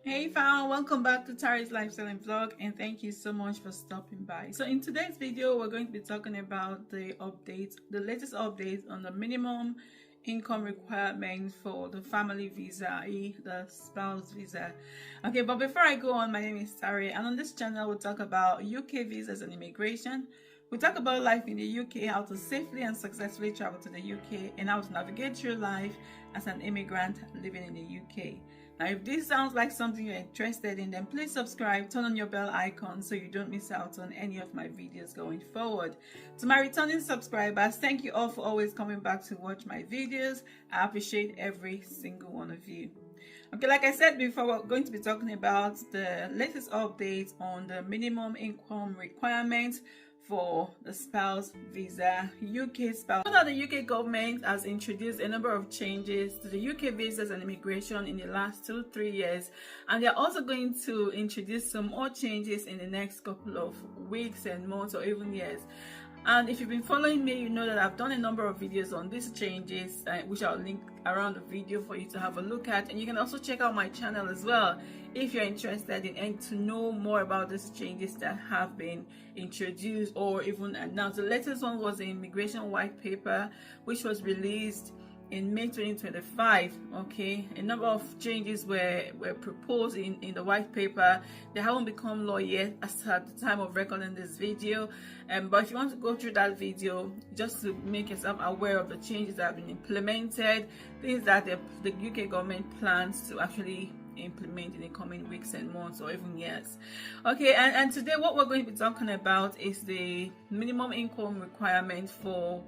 Hey fam, welcome back to Tari's Lifestyle and Vlog, and thank you so much for stopping by. So in today's video, we're going to be talking about the latest updates on the minimum income requirement for the family visa, the spouse visa. Okay, but before I go on, my name is Tari, and on this channel we'll talk about UK visas and immigration. We talk about life in the UK, how to safely and successfully travel to the UK, and how to navigate through life as an immigrant living in the UK. Now, if this sounds like something you're interested in, then please subscribe, turn on your bell icon so you don't miss out on any of my videos going forward. To my returning subscribers, thank you all for always coming back to watch my videos. I appreciate every single one of you. Okay, like I said before, we're going to be talking about the latest updates on the minimum income requirements for the spouse visa, UK spouse. Now, the UK government has introduced a number of changes to the UK visas and immigration in the last 2-3 years, and they're also going to introduce some more changes in the next couple of weeks and months or even years. And if you've been following me, you know that I've done a number of videos on these changes, which I'll link around the video for you to have a look at. And you can also check out my channel as well if you're interested in and to know more about these changes that have been introduced or even announced. The latest one was the immigration white paper, which was released in May 2025. Okay, a number of changes were proposed in the white paper. They haven't become law yet as at the time of recording this video, but if you want to go through that video just to make yourself aware of the changes that have been implemented, things that the UK government plans to actually implement in the coming weeks and months or even years. Okay, and today what we're going to be talking about is the minimum income requirement for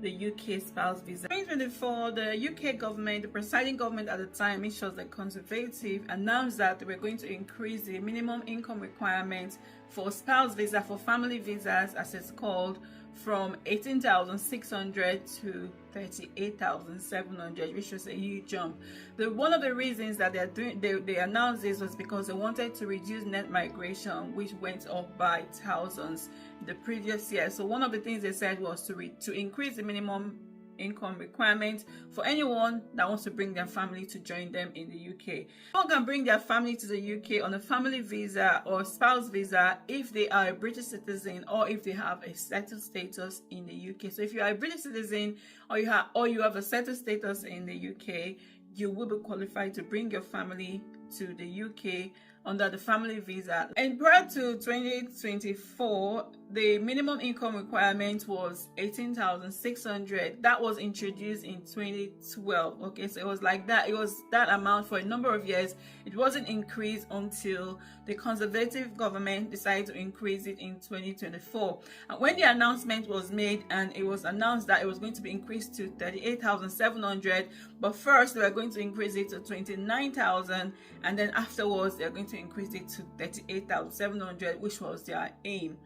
the UK spouse visa. In 2024, the UK government, the presiding government at the time, which was the Conservative, announced that they were going to increase the minimum income requirement for spouse visa, for family visas as it's called, from 18,600 to 38,700, which was a huge jump. One of the reasons that they announced this was because they wanted to reduce net migration, which went up by thousands the previous year. So one of the things they said was to increase the minimum income requirement for anyone that wants to bring their family to join them in the UK. Anyone can bring their family to the UK on a family visa or spouse visa if they are a British citizen or if they have a settled status in the UK. So if you are a British citizen or you have a settled status in the UK, you will be qualified to bring your family to the UK under the family visa. And prior to 2024, the minimum income requirement was 18,600. That was introduced in 2012. Okay, so it was like that. It was that amount for a number of years. It wasn't increased until the Conservative government decided to increase it in 2024. And when the announcement was made, and it was announced that it was going to be increased to 38,700, but first they were going to increase it to 29,000, and then afterwards they're going to increase it to 38,700, which was their aim.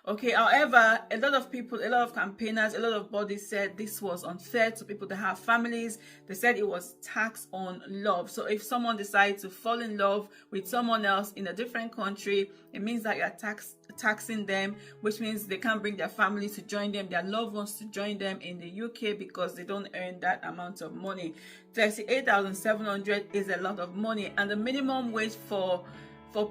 Okay, however, a lot of people, a lot of campaigners, a lot of bodies said this was unfair to people that have families. They said it was tax on love. So if someone decides to fall in love with someone else in a different country, it means that you're taxing them, which means they can't bring their family to join them, their loved ones to join them in the UK because they don't earn that amount of money. 38,700 is a lot of money, and the minimum wage for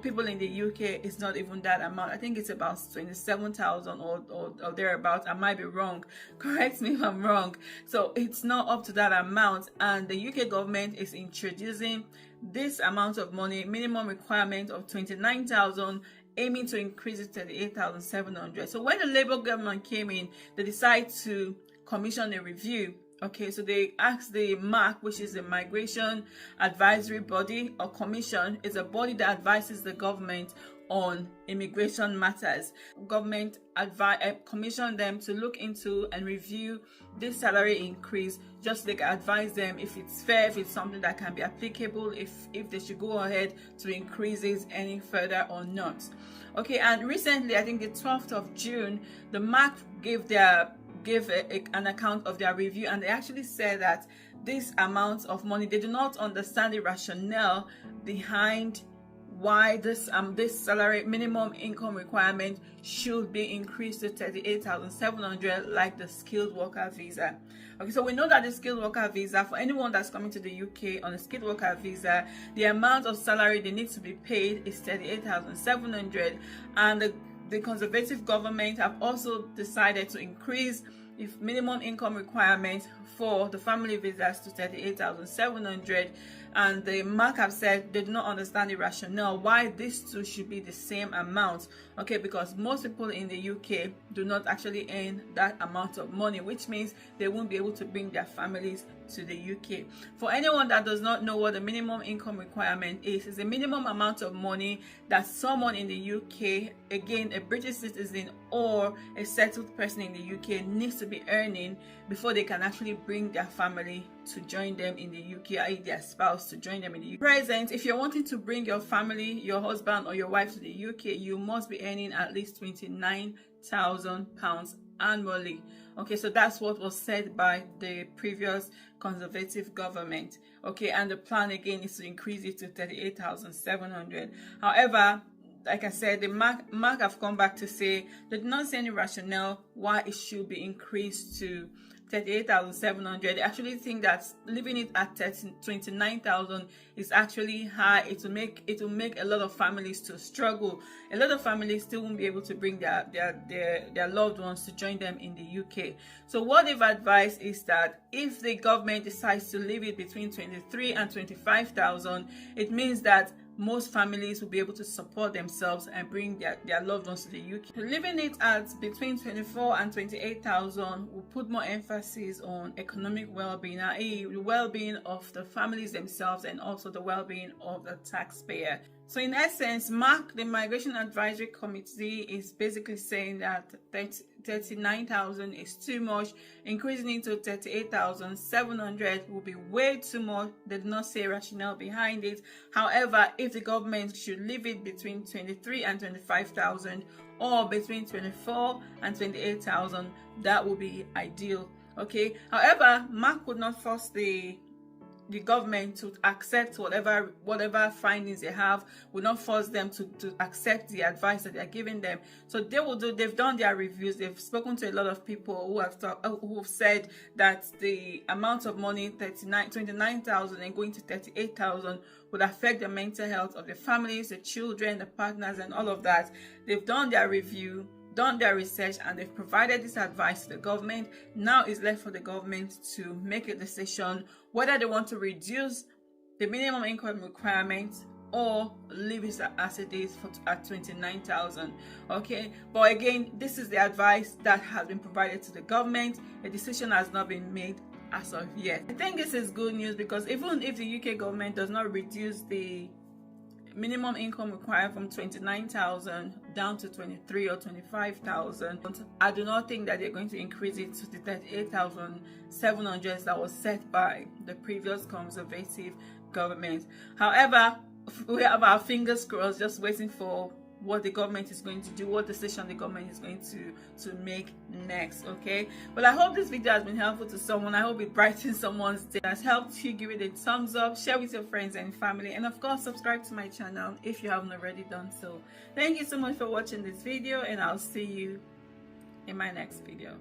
people in the UK is not even that amount. I think it's about 27,000 or thereabouts. I might be wrong. Correct me if I'm wrong. So it's not up to that amount, and the UK government is introducing this amount of money, minimum requirement of 29,000, aiming to increase it to 38,700. So when the Labour government came in, they decided to commission a review. Okay, so they asked the MAC, which is the Migration Advisory Body or Commission, is a body that advises the government on immigration matters. Government commissioned them to look into and review this salary increase, just like advise them if it's fair, if it's something that can be applicable, if they should go ahead to increase it any further or not. Okay, and recently, I think the 12th of June, the MAC gave an account of their review, and they actually said that this amount of money, they do not understand the rationale behind why this salary minimum income requirement should be increased to 38,700 like the skilled worker visa. Okay, so we know that the skilled worker visa, for anyone that's coming to the UK on a skilled worker visa, the amount of salary they need to be paid is 38,700, and the Conservative government have also decided to increase the minimum income requirement for the family visas to 38,700, and the MAC have said they do not understand the rationale why these two should be the same amount. Okay, because most people in the UK do not actually earn that amount of money, which means they won't be able to bring their families to the UK. For anyone that does not know what the minimum income requirement is, it's a minimum amount of money that someone in the UK, again a British citizen or a settled person in the UK, needs to be earning before they can actually bring their family to join them in the UK, i.e. their spouse to join them in the UK. Present, if you're wanting to bring your family, your husband or your wife to the UK, you must be earning at least £29,000 annually. Okay, so that's what was said by the previous Conservative government. Okay, and the plan again is to increase it to 38,700. However, like I said, the MAC have come back to say they did not see any rationale why it should be increased to 38,700. They actually think that leaving it at 29,000 is actually high. It will make a lot of families to struggle. A lot of families still won't be able to bring their loved ones to join them in the UK. So what they've advised is that if the government decides to leave it between 23 and 25,000, it means that most families will be able to support themselves and bring their loved ones to the UK. Leaving it at between 24 and 28,000 will put more emphasis on economic well-being, i.e. the well-being of the families themselves and also the well-being of the taxpayer. So in essence, MAC, the Migration Advisory Committee, is basically saying that 39,000 is too much. Increasing it to 38,700 will be way too much. They did not say rationale behind it. However, if the government should leave it between 23 and 25,000 or between 24 and 28,000, that would be ideal. Okay. However, MAC would not force the government to accept whatever findings they have, will not force them to accept the advice that they're giving them. So they've done their reviews. They've spoken to a lot of people who have said that the amount of money, 29,000 and going to 38,000, would affect the mental health of the families, the children, the partners, and all of that. They've done their review, done their research, and they've provided this advice to the government. Now it's left for the government to make a decision whether they want to reduce the minimum income requirement or leave it as it is at 29,000. Okay, but again, this is the advice that has been provided to the government. A decision has not been made as of yet. I think this is good news, because even if the UK government does not reduce the minimum income required from 29,000 down to 23 or 25,000, I do not think that they're going to increase it to the 38,700 that was set by the previous Conservative government. However, we have our fingers crossed, just waiting for what the government is going to do, what decision the government is going to make next. Okay, well, I hope this video has been helpful to someone. I hope it brightens someone's day. It has helped you. Give it a thumbs up, share with your friends and family, and of course subscribe to my channel if you haven't already done so. Thank you so much for watching this video, and I'll see you in my next video.